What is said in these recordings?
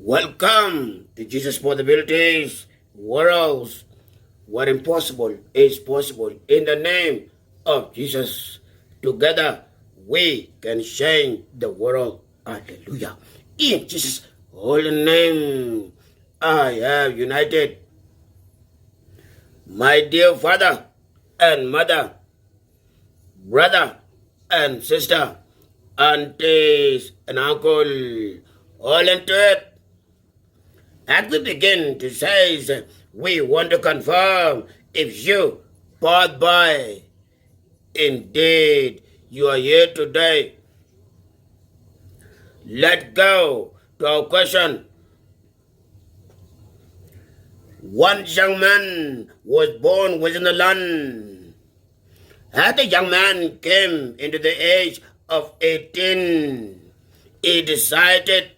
Welcome to Jesus Possibilities Worlds, where impossible is possible. In the name of Jesus, together we can change the world. Hallelujah. In Jesus' holy name, I have united my dear father and mother, brother and sister, aunties and uncle, all into it. As we begin to say, we want to confirm if you passed by, indeed you are here today. Let's go to our question. One young man was born within the land. As the young man came into the age of 18, he decided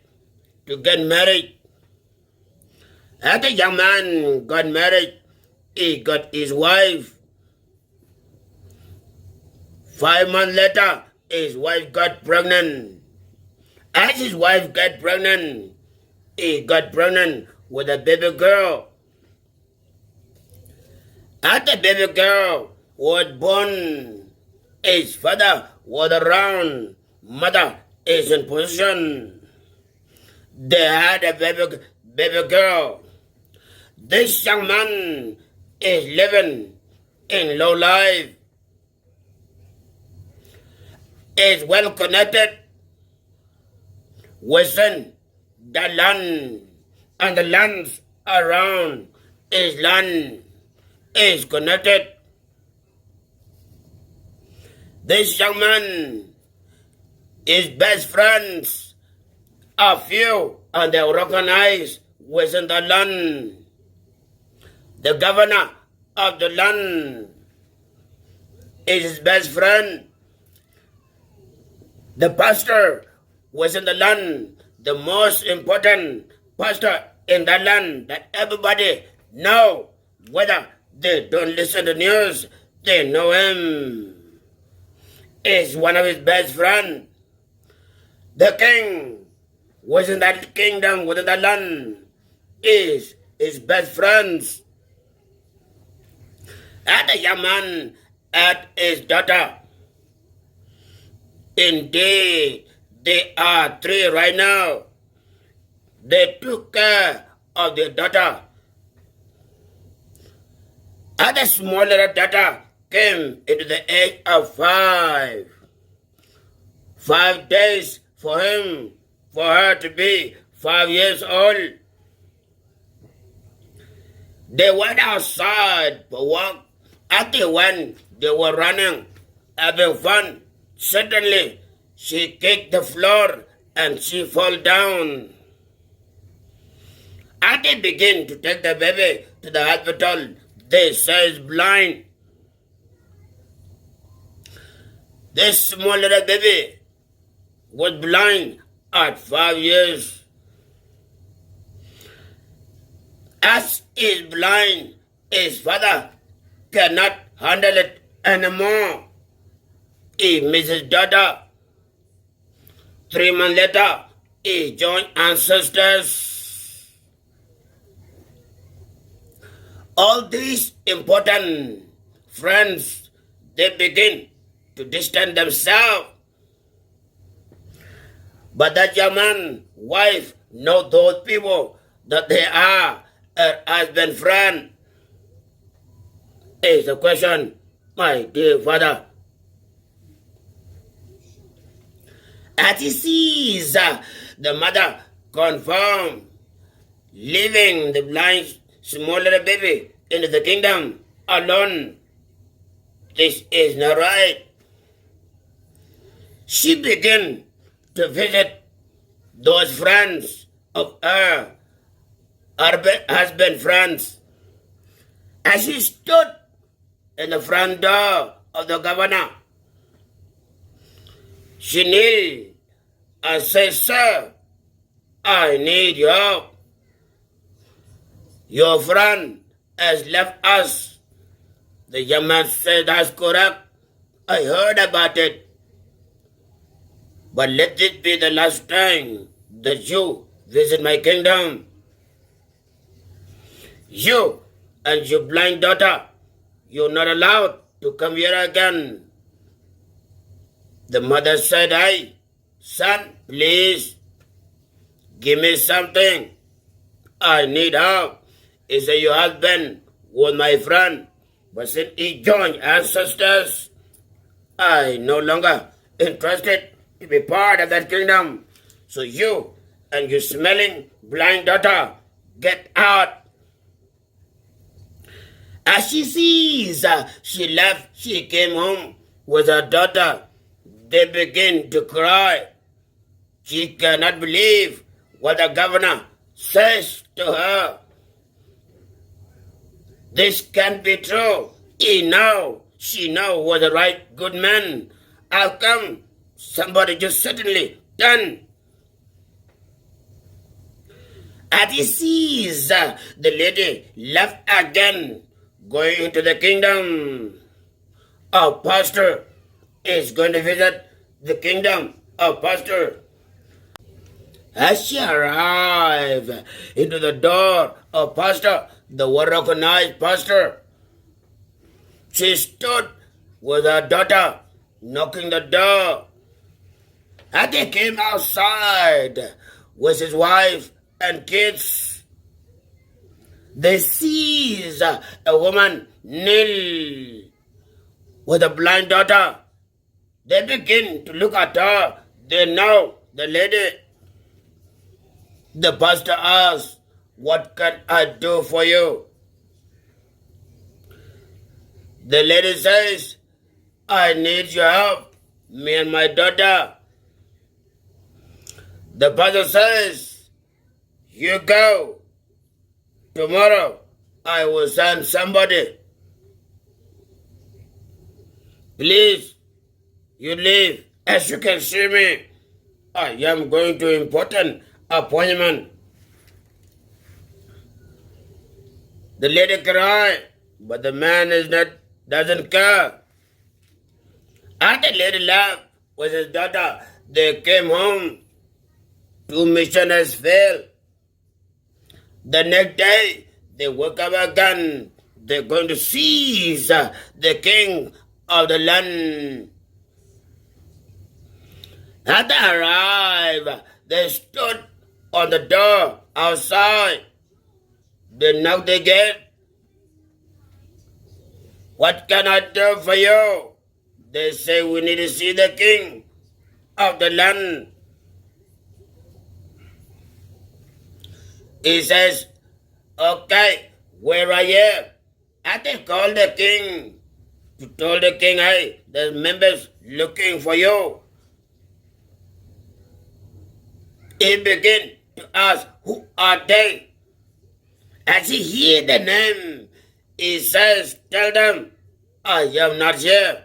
to get married. As the young man got married, he got his wife. 5 months later, his wife got pregnant. As his wife got pregnant, he got pregnant with a baby girl. As the baby girl was born, his father was around, mother is in position. They had a baby girl. This young man is living in low life, is well connected within the land, and the lands around his land is connected. This young man, his best friends are few and they are recognized within the land. The governor of the land is his best friend. The pastor within the land, the most important pastor in the land that everybody know, whether they don't listen to news, they know him, is one of his best friends. The king within that kingdom, within the land, is his best friends. And the young man had his daughter. Indeed, they are 3 right now. They took care of their daughter. And the smaller daughter came into the age of 5. 5 days for her to be 5 years old. They went outside for walk. When they were running, having fun, suddenly she kicked the floor and she fell down. As they begin to take the baby to the hospital, they say it's blind. This small little baby was blind at 5 years. As he is blind, his father cannot handle it anymore. He misses daughter. 3 months later, he joined ancestors. All these important friends, they begin to distance themselves. But that young man's wife knows those people that they are her husband friend. Is the question, my dear father. As he sees the mother confirm leaving the blind small little baby into the kingdom alone, this is not right. She began to visit those friends of her husband friends. As she stood in the front door of the governor, she kneeled and said, "Sir, I need your help. Your friend has left us." The young man said, "That's correct. I heard about it. But let this be the last time that you visit my kingdom. You and your blind daughter, you're not allowed to come here again. The mother said, "Hey, son, please, give me something. I need help." He said, "Your husband was my friend, but since he joined ancestors, I no longer interested to be part of that kingdom. So you and your smelling blind daughter, get out." As she sees, she left, she came home with her daughter. They begin to cry. She cannot believe what the governor says to her. This can't be true. She know was the right good man. How come somebody just suddenly done? As he sees the lady left again, going into the kingdom. Our pastor is going to visit the kingdom of pastor. As she arrived into the door of pastor, the one recognized pastor. She stood with her daughter, knocking the door. As they came outside with his wife and kids, they sees a woman kneel with a blind daughter. They begin to look at her. They know the lady. The pastor asks, "What can I do for you?" The lady says, "I need your help, me and my daughter." The pastor says, "You go. Tomorrow I will send somebody. Please, you leave. As you can see me, I am going to important appointment." The lady cried, but the man doesn't care. After the lady left with his daughter, they came home. 2 missionaries failed. The next day, they woke up again. They're going to seize the king of the land. As they arrived, they stood on the door outside. They knocked the gate. "What can I do for you?" They say, "We need to see the king of the land." He says, "Okay, where are you?" And they called the king to tell the king, "Hey, there's members looking for you." He began to ask, "Who are they?" As he heard the name, he says, "Tell them, I am not here.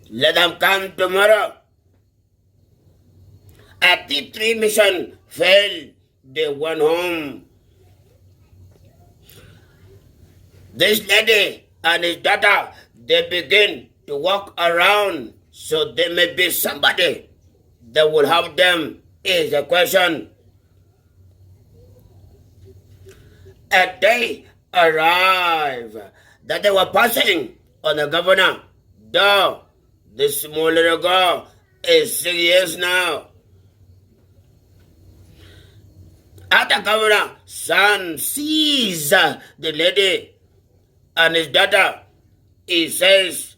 Let them come tomorrow." At the 3 mission failed, they went home. This lady and his daughter, they begin to walk around, so there may be somebody that will help them, is the question. A day arrived that they were passing on the governor door. This small little girl is 6 years now. As the governor's son sees the lady and his daughter, he says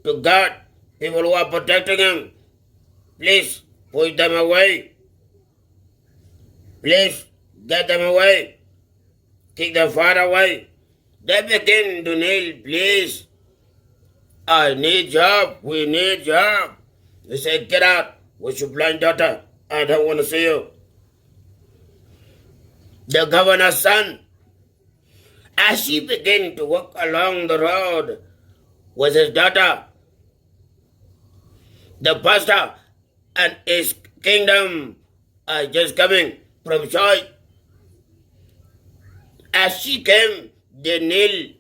to God, people who are protecting him, "Please push them away. Please get them away. Kick them far away." They begin to kneel, "Please, I need job. We need job." They say, "Get out with your blind daughter. I don't want to see you." The governor's son, as he began to walk along the road with his daughter, the pastor and his kingdom are just coming from church. As she came, they kneel.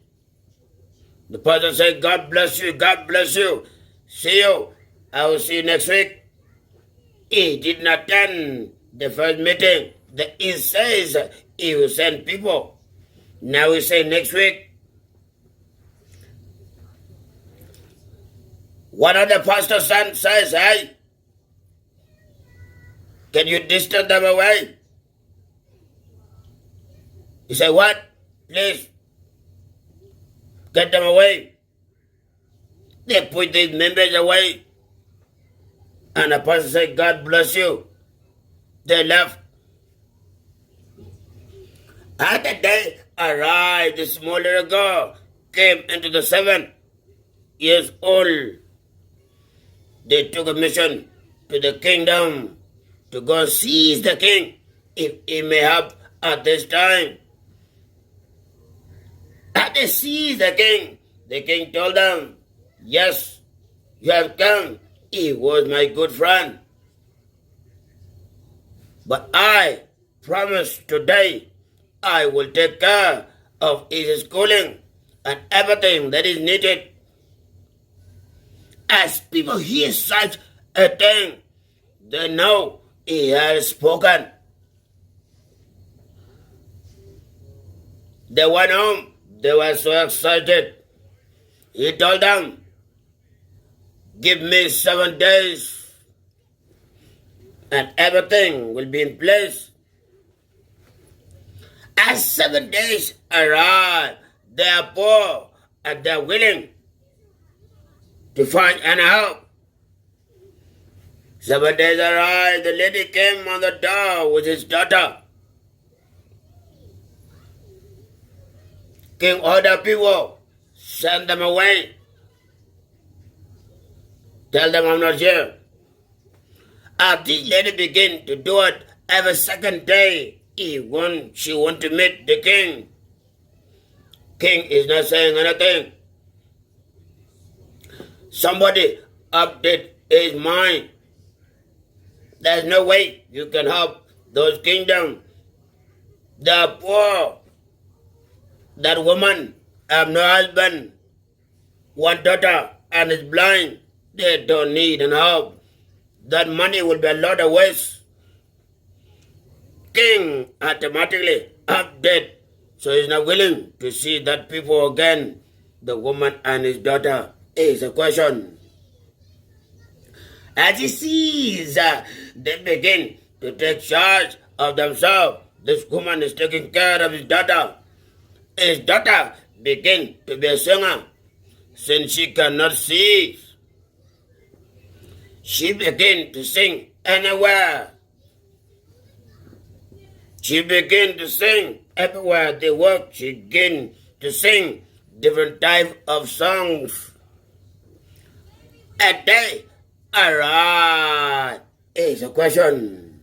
The pastor said, "God bless you, God bless you. See you. I will see you next week." he did not attend the first meeting. He says he will send people. Now he say next week. One of the pastor's son says, hey, can you distance them away? He said, what? Please, get them away. They put these members away. And the pastor said, God bless you. They left. At the day arrived, the small little girl came into the 7 years old. They took a mission to the kingdom to go seize the king if he may have at this time. As they seized the king told them, yes, you have come. He was my good friend. But I promise today I will take care of his schooling and everything that is needed. As people hear such a thing, they know he has spoken. They went home. They were so excited. He told them, give me 7 days and everything will be in place. As 7 days arrive, they are poor and they are willing to find any help. 7 days arrived, the lady came on the door with his daughter. King ordered people, send them away. Tell them I'm not here. As this lady began to do it every second day, she want to meet the king. King is not saying anything. Somebody update his mind. There's no way you can help those kingdoms. They are poor. That woman have no husband, one daughter, and is blind. They don't need an help. That money will be a lot of waste. King automatically update, so he's not willing to see that people again. The woman and his daughter is a question. As he sees, they begin to take charge of themselves. This woman is taking care of his daughter. His daughter began to be a singer. Since she cannot see, she began to sing anywhere. She began to sing everywhere they work. She began to sing different types of songs. A day arrived is a question.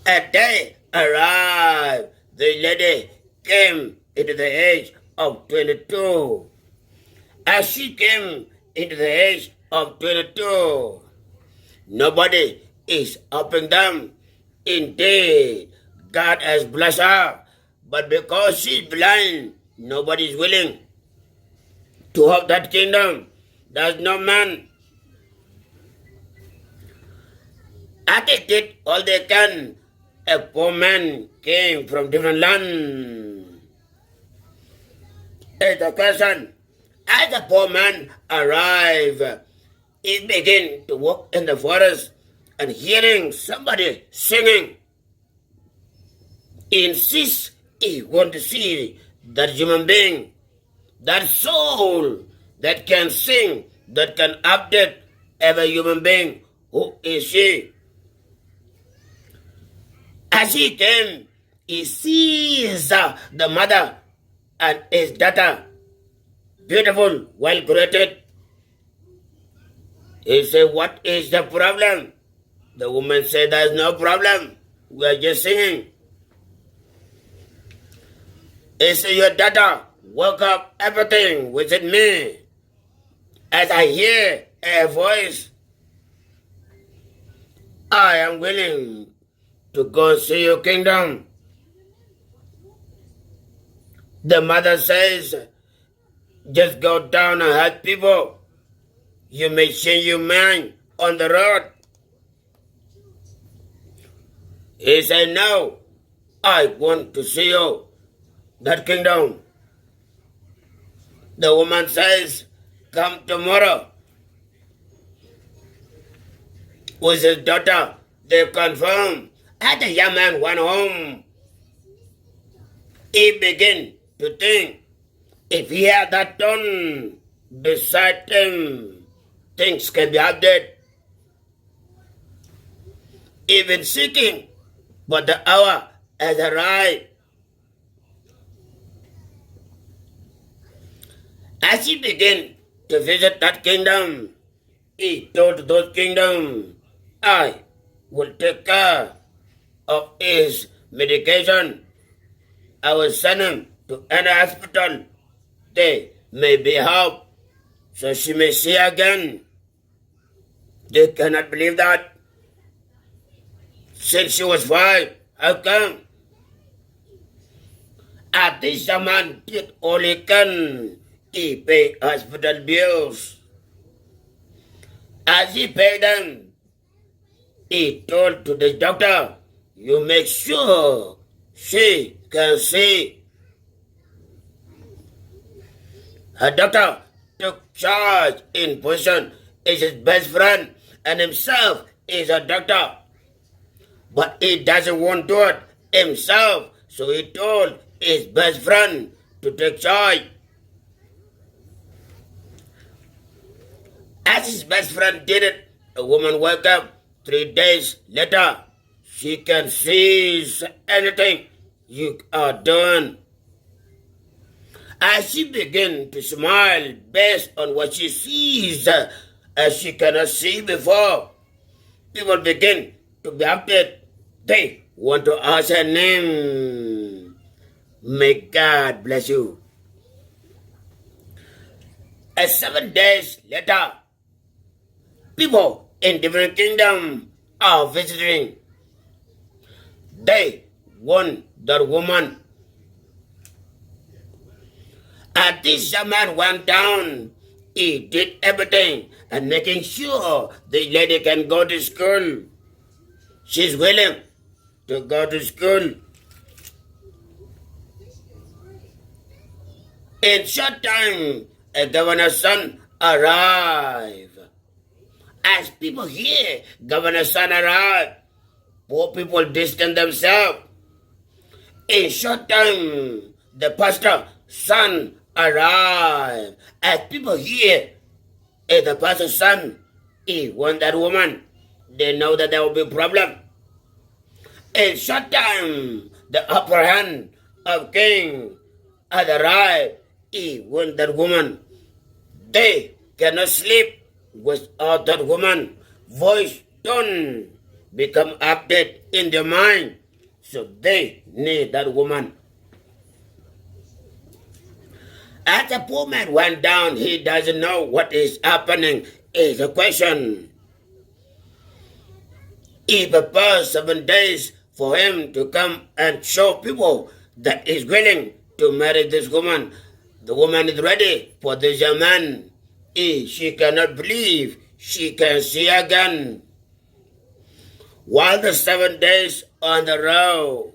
A day arrived. The lady came into the age of 22. As she came into the age of 22, nobody is helping them. Indeed, God has blessed her, but because she's blind, nobody is willing to help that kingdom. There's no man. As they did all they can, a poor man came from different land. It's a question. As the poor man arrived, he began to walk in the forest and hearing somebody singing. He insists he wants to see that human being, that soul that can sing, that can update every human being. Who is she? As he came, he sees the mother and his daughter, beautiful, well created. He said, what is the problem? The woman said, there's no problem. We are just singing. He said, your daughter woke up everything within me. As I hear a voice, I am willing to go see your kingdom. The mother says, just go down and help people. You may change your mind on the road. He said, no, I want to see you, that kingdom. The woman says, come tomorrow. With his daughter, they confirm. And the young man went home. He began to think, if he had that done beside him, things can be updated. Even seeking, but the hour has arrived. As he began to visit that kingdom, he told those kingdoms, I will take care of his medication. I will send him to any hospital. They may be helped, so she may see again. They cannot believe that. Since she was 5, how come? At this man did all he can. He paid hospital bills. As he paid them, he told to the doctor, you make sure she can see. Her doctor took charge in position as his best friend and himself is a doctor. But he doesn't want to do it himself, so he told his best friend to take charge. As his best friend did it, a woman woke up 3 days later. She can see anything you are doing. As she began to smile based on what she sees, as she cannot see before, people begin to be updated. They want to ask her name. May God bless you. 7 days later, people in different kingdoms are visiting. They want that woman. And this man went down. He did everything and making sure the lady can go to school. She's willing to go to school. In short time, a governor's son arrived. As people hear governor's son arrived, poor people distance themselves. In short time, the pastor's son arrived. As people hear the pastor's son, he wants that woman. They know that there will be a problem. In short time, the upper hand of king had arrived. He wants that woman. They cannot sleep without that woman. Voice, tone become updated in their mind. So they need that woman. As the poor man went down, he doesn't know what is happening. Is a question. He prepared 7 days for him to come and show people that he's willing to marry this woman. The woman is ready for this young man. She cannot believe she can see again. While the 7 days on the road,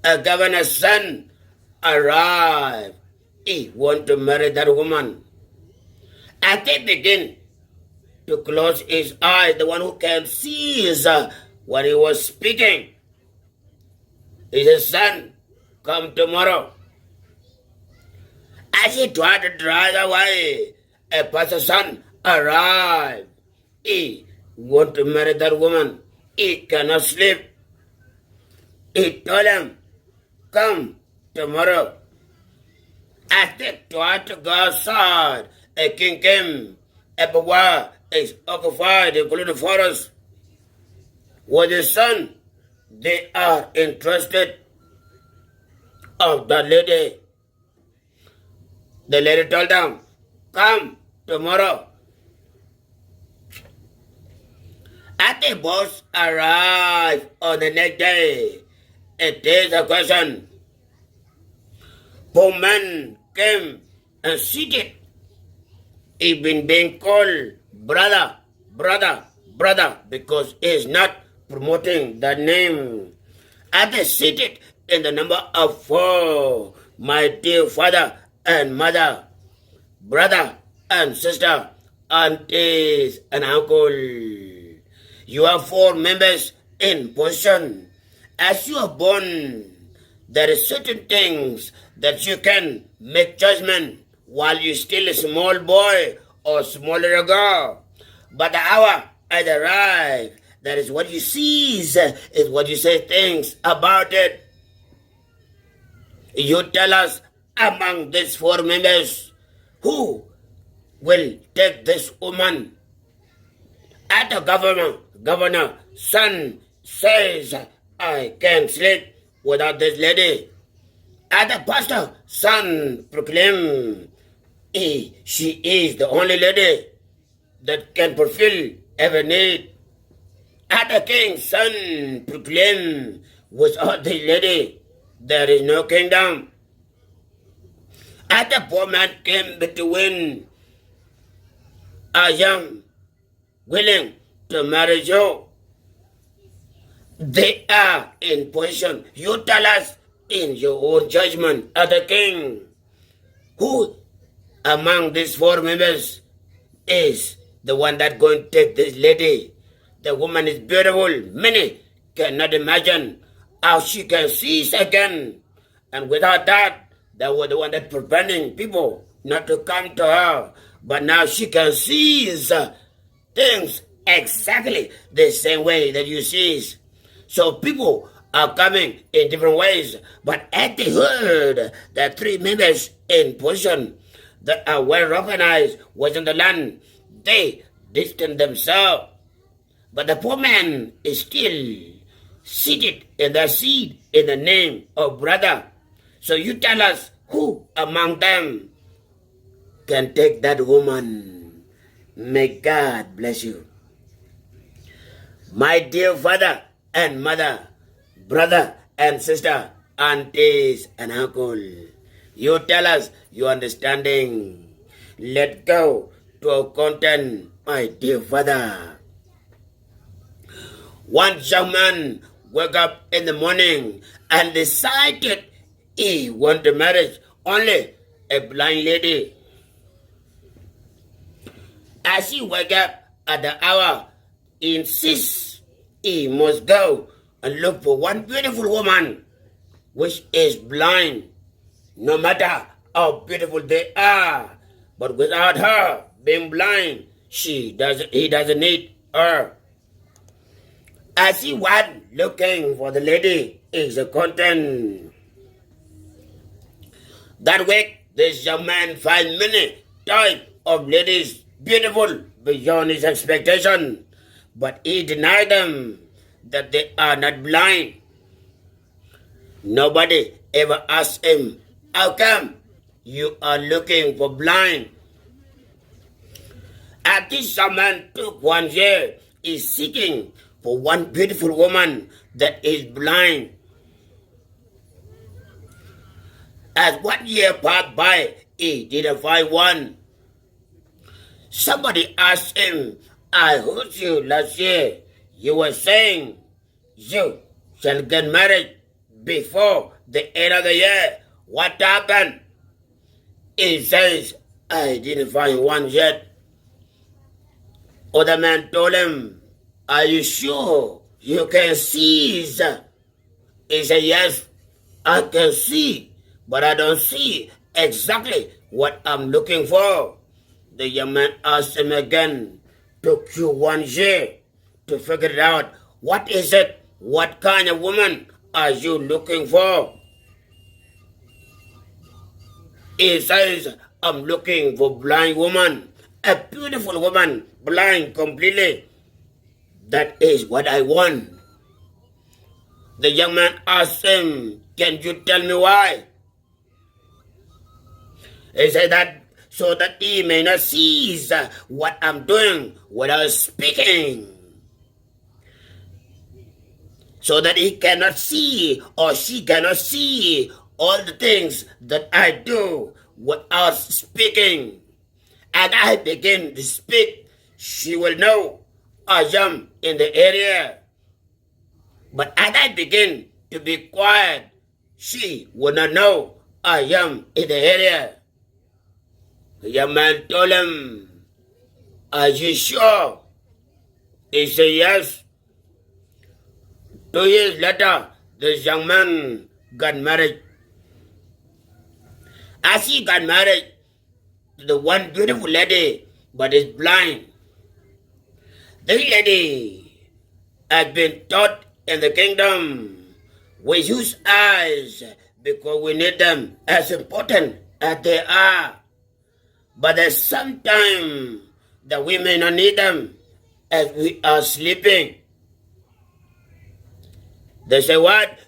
a governor's son arrived. He wanted to marry that woman. And they begin to close his eyes. The one who can see is what he was speaking. He said, son, come tomorrow. As he tried to drive away, a pastor's son arrived. He wanted to marry that woman. He cannot sleep. He told him, come tomorrow. As they tried to go outside, a king came. Everywhere is occupied, including the forest. With his son, they are interested of the lady. The lady told them, come tomorrow. As they both arrived on the next day, it is a question. Poor man came and seated. He been being called brother, brother, brother, because he is not promoting the name. As they seated in the number of 4, my dear father and mother, brother and sister, aunties and uncle, you are 4 members in position. As you are born, there are certain things that you can make judgment while you're still a small boy or smaller girl. But the hour has arrived. That is what you see, is what you say things about it. You tell us among these 4 members who will take this woman. At the governor, son says, I can't sleep without this lady. At the pastor, son proclaim, she is the only lady that can fulfill every need. At the king's son proclaim, without this lady, there is no kingdom. At the poor man came between, I am willing to marry you. They are in position. You tell us in your own judgment, as the king, who among these 4 members is the one that going to take this lady. The woman is beautiful. Many cannot imagine how she can see again. And without that, that was the one that preventing people not to come to her. But now she can see things exactly the same way that you see. So people are coming in different ways. But as they heard that 3 members in position that are well recognized was in the land, they distanced themselves. But the poor man is still seated in the seat in the name of brother. So you tell us who among them can take that woman. May God bless you. My dear father and mother, brother and sister, aunties and uncle, you tell us your understanding. Let go to our content, my dear father. One young man woke up in the morning and decided he wanted to marry only a blind lady. As he woke up at the hour, he insists he must go and look for one beautiful woman which is blind, no matter how beautiful they are. But without her being blind, he doesn't need her. As he was looking for the lady is the content. That week, this young man found many types of ladies beautiful beyond his expectation, but he denied them that they are not blind. Nobody ever asked him, how come you are looking for blind? As this young man took 1 year, is seeking for one beautiful woman that is blind. As 1 year passed by, he didn't find one. Somebody asked him, I heard you last year. You were saying you shall get married before the end of the year. What happened? He says, I didn't find one yet. Other man told him, are you sure you can see? He said, yes, I can see, but I don't see exactly what I'm looking for. The young man asked him again, took you 1 year to figure it out. What is it? What kind of woman are you looking for? He says, I'm looking for a blind woman, a beautiful woman, blind completely. That is what I want. The young man asked him, can you tell me why? He said that so that he may not seize what I'm doing without speaking. So that he cannot see or she cannot see all the things that I do without speaking. And I begin to speak, she will know I am in the area. But as I begin to be quiet, she would not know I am in the area. The young man told him, "Are you sure?" He said yes. 2 years later, this young man got married. As he got married to the one beautiful lady, but is blind. This lady has been taught in the kingdom. We use eyes because we need them as important as they are. But there's sometimes that we may not need them as we are sleeping. They say what?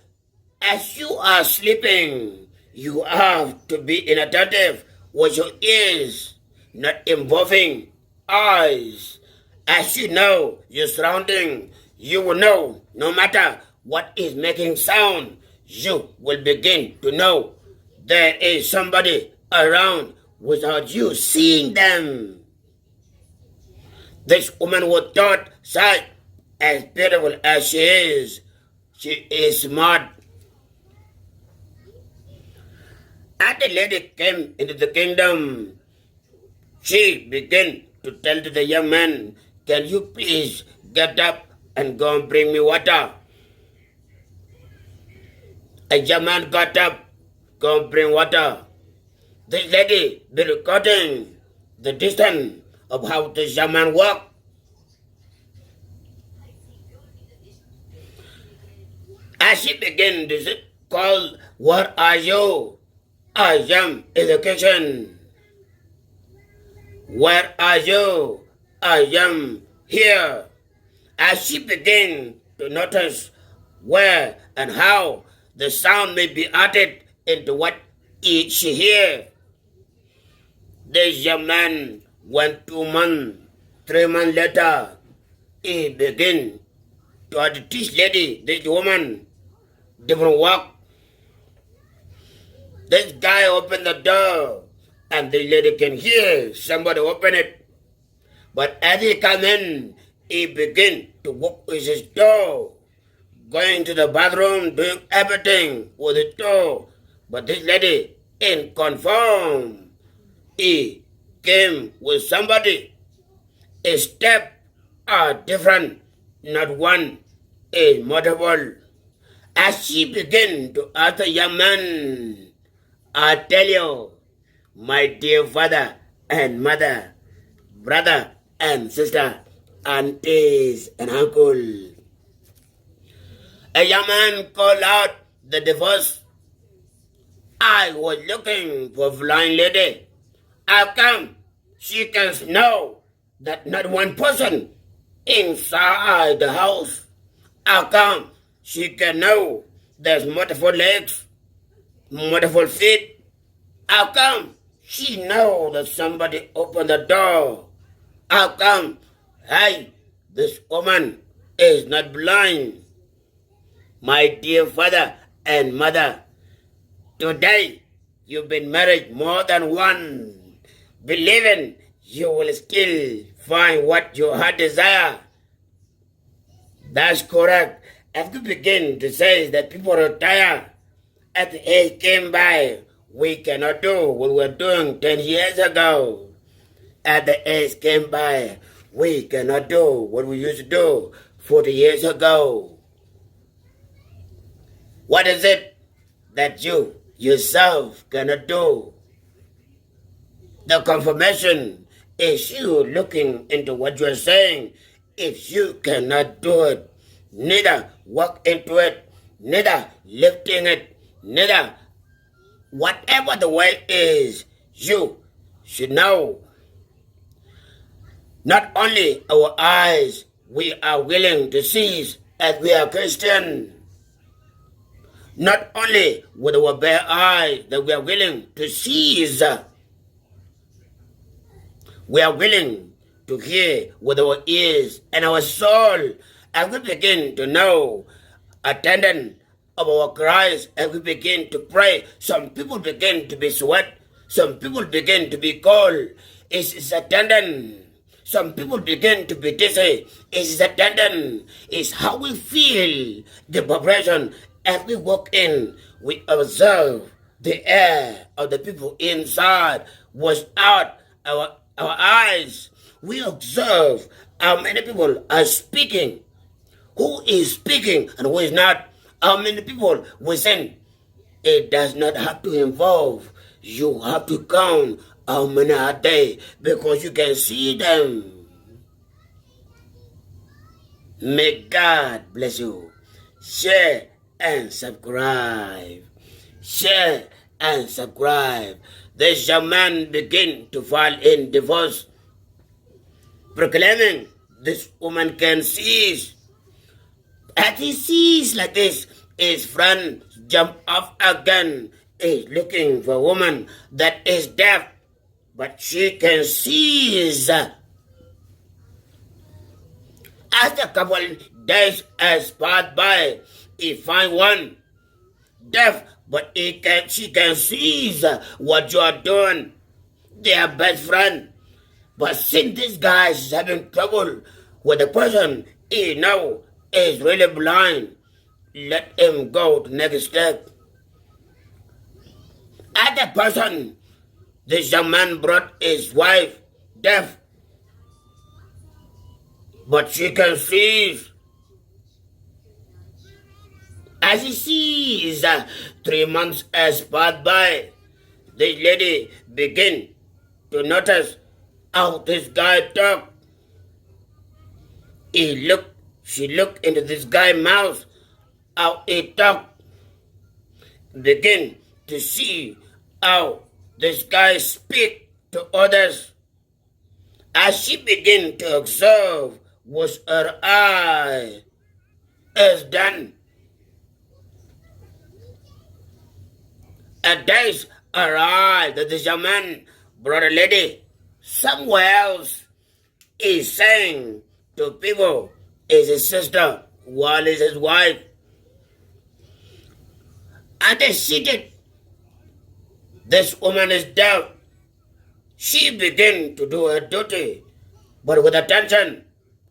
As you are sleeping, you have to be inattentive with your ears, not involving eyes. As you know your surrounding, you will know no matter what is making sound, you will begin to know there is somebody around without you seeing them. This woman was taught sight, as beautiful as she is smart. As the lady came into the kingdom, she began to tell to the young man, "Can you please get up and go and bring me water?" A young man got up, go and bring water. This lady be recording the distance of how this young man walked. As she began to call, "Where are you?" "I am in the kitchen." "Where are you?" "I am here." As she began to notice where and how the sound may be added into what she hears, this young man went 2 months, 3 months later, he began to teach this woman, different work. This guy opened the door, and the lady can hear somebody open it. But as he came in, he began to walk with his door, going to the bathroom, doing everything with his door. But this lady ain't confirmed. He came with somebody. His steps are different, not one is multiple. As she began to ask the young man, "I tell you, my dear father and mother, brother and sister, aunties and uncle." A young man called out the divorce. "I was looking for a blind lady. How come she can know that not one person inside the house? How come she can know there's multiple legs, multiple feet? How come she knows that somebody opened the door? How come, hey, this woman is not blind?" My dear father and mother, today you've been married more than one. Believing you will still find what your heart desire. That's correct. As we begin to say that people retire, as the age came by, we cannot do what we were doing 10 years ago. As the age came by, we cannot do what we used to do 40 years ago. What is it that you yourself cannot do? The confirmation is you looking into what you're saying. If you cannot do it, neither walk into it, neither lifting it, neither whatever the way is, you should know. Not only our eyes we are willing to seize as we are Christian. Not only with our bare eyes that we are willing to seize, we are willing to hear with our ears and our soul, and we begin to know, attendant of our cries, and we begin to pray. Some people begin to be sweat, some people begin to be cold. It's attendant. some people begin to be dizzy. It's the tendon. It's how we feel the vibration as we walk in. We observe the air of the people inside was out our eyes. We observe how many people are speaking, who is speaking and who is not, how many people within. It does not have to involve. You have to count how many are they because you can see them. May God bless you. Share and subscribe. Share and subscribe. This young man begin to file in divorce, proclaiming this woman can seize. As he sees like this, his friend jump off again. Is looking for a woman that is deaf, but she can seize. As a couple days has passed by, he find one deaf, but she can seize what you are doing. They are best friend. But since this guy is having trouble with the person he know is really blind, let him go to the next step. Other person, this young man brought his wife deaf, but she can see. As he sees 3 months has passed by, this lady begin to notice how this guy talk. She looked into this guy's mouth, how he talk. Begin to see how this guy speak to others. As she began to observe what her eye has done. At days arrived that this young man brought a lady somewhere else. He's saying to people, is his sister, while is his wife. And they seated. This woman is deaf. She began to do her duty, but with attention,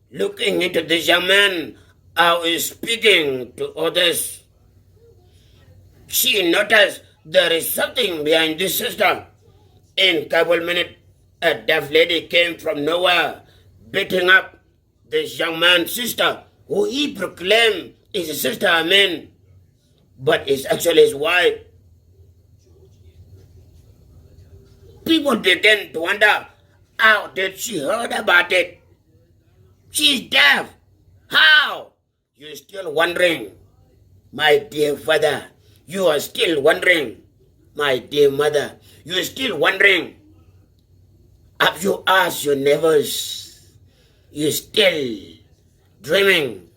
looking into this young man, how he is speaking to others. She noticed there is something behind this sister. In a couple minutes, a deaf lady came from nowhere, beating up this young man's sister, who he proclaimed is his sister, but is actually his wife. People began to wonder, how did she heard about it? She's deaf. How? You're still wondering, my dear father. You are still wondering, my dear mother. You're still wondering. Have you asked your neighbors? You're still dreaming.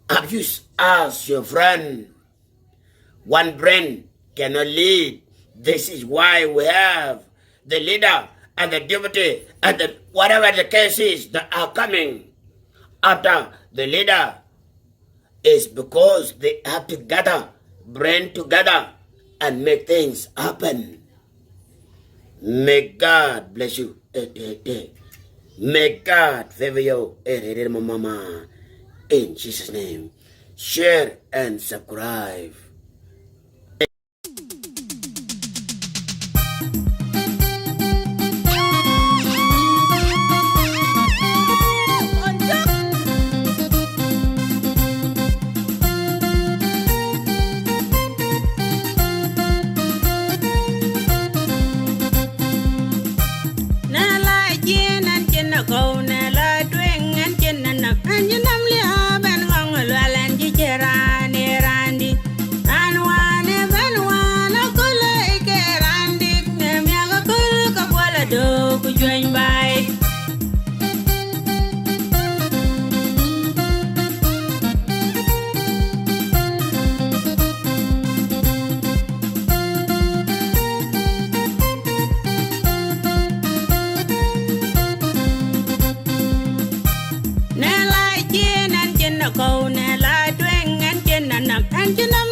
Have you asked your friend? One brain cannot lead. This is why we have the leader and the deputy and whatever the case is that are coming after the leader is because they have to gather, brain together and make things happen. May God bless you. May God favor you. Mama. In Jesus' name. Share and subscribe. Go, Nella, doing and Jenna, and Jenna,